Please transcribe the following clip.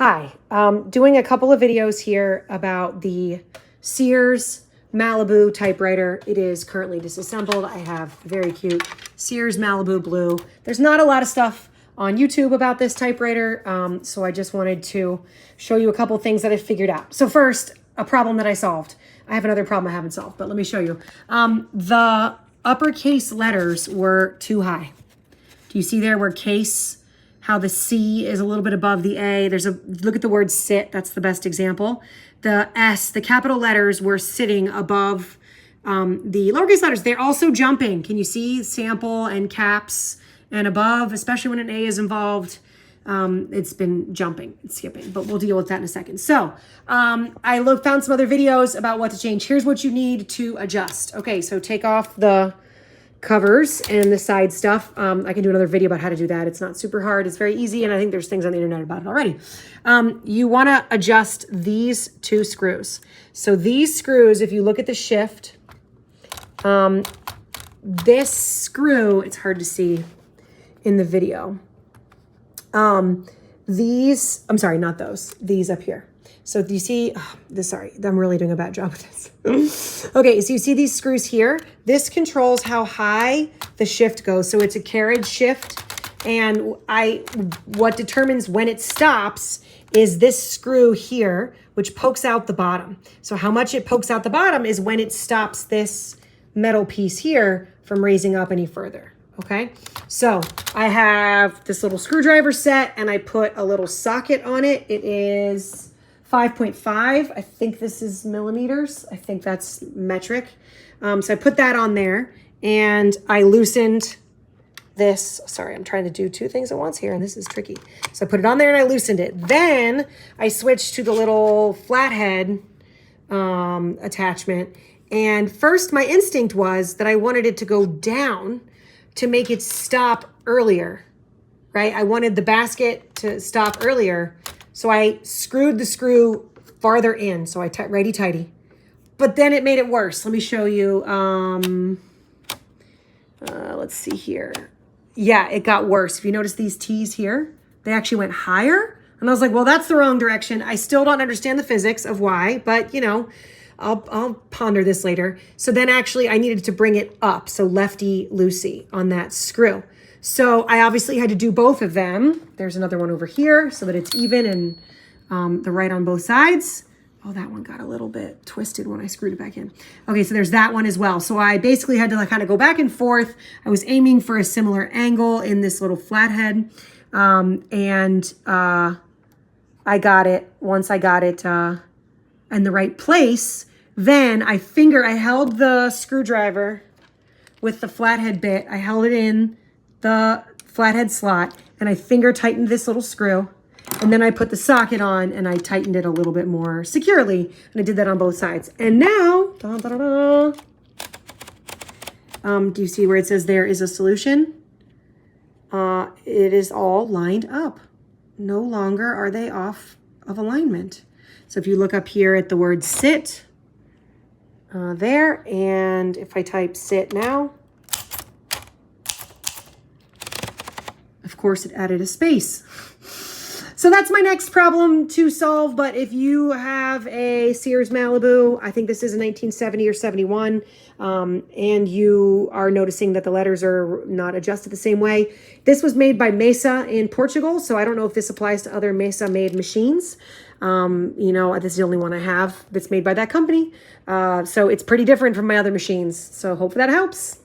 Hi, doing a couple of videos here about the Sears Malibu Typewriter. It is currently disassembled. I have very cute Sears Malibu Blue. There's not a lot of stuff on YouTube about this typewriter, so I just wanted to show you a couple things that I figured out. So first, a problem that I solved. I have another problem I haven't solved, but let me show you. The uppercase letters were too high. Do you see there where case, how the C is a little bit above the A? Look at the word sit, that's the best example. The S, the capital letters were sitting above the lowercase letters. They're also jumping. Can you see sample and caps and above, especially when an A is involved? It's been jumping, it's skipping, but we'll deal with that in a second. So I found some other videos about what to change. Here's what you need to adjust. Okay, so take off the covers and the side stuff. I can do another video about how to do that. It's not super hard. It's very easy. And I think there's things on the internet about it already. You want to adjust these two screws. So these screws, if you look at the shift, this screw, it's hard to see in the video. I'm sorry, not those, these up here. So do you see, sorry, I'm really doing a bad job with this. Okay, so you see these screws here? This controls how high the shift goes. So it's a carriage shift. And what determines when it stops is this screw here, which pokes out the bottom. So how much it pokes out the bottom is when it stops this metal piece here from raising up any further. Okay, so I have this little screwdriver set and I put a little socket on it. It is 5.5. I think this is millimeters. I think that's metric. So I put that on there and I loosened this. Sorry, I'm trying to do two things at once here and this is tricky. So I put it on there and I loosened it. Then I switched to the little flathead attachment. And first my instinct was that I wanted it to go down to make it stop earlier, right? I wanted the basket to stop earlier. So I screwed the screw farther in. So I righty-tighty. But then it made it worse. Let me show you. Let's see here. Yeah, it got worse. If you notice these T's here, they actually went higher. And I was like, well, that's the wrong direction. I still don't understand the physics of why, but you know, I'll ponder this later. So then actually I needed to bring it up. So lefty-loosey on that screw. So I obviously had to do both of them. There's another one over here so that it's even and the right on both sides. Oh, that one got a little bit twisted when I screwed it back in. Okay, so there's that one as well. So I basically had to like kind of go back and forth. I was aiming for a similar angle in this little flathead. I got it. Once I got it in the right place, then I held the screwdriver with the flathead bit. I held it in the flathead slot and I finger tightened this little screw and then I put the socket on and I tightened it a little bit more securely and I did that on both sides. And now, do you see where it says there is a solution? It is all lined up. No longer are they off of alignment. So if you look up here at the word sit there, and if I type sit now, of course, it added a space. So that's my next problem to solve. But if you have a Sears Malibu, I think this is a 1970 or 71, and you are noticing that the letters are not adjusted the same way. This was made by Messa in Portugal, so I don't know if this applies to other Messa-made machines. You know, this is the only one I have that's made by that company. So it's pretty different from my other machines. So hope that helps.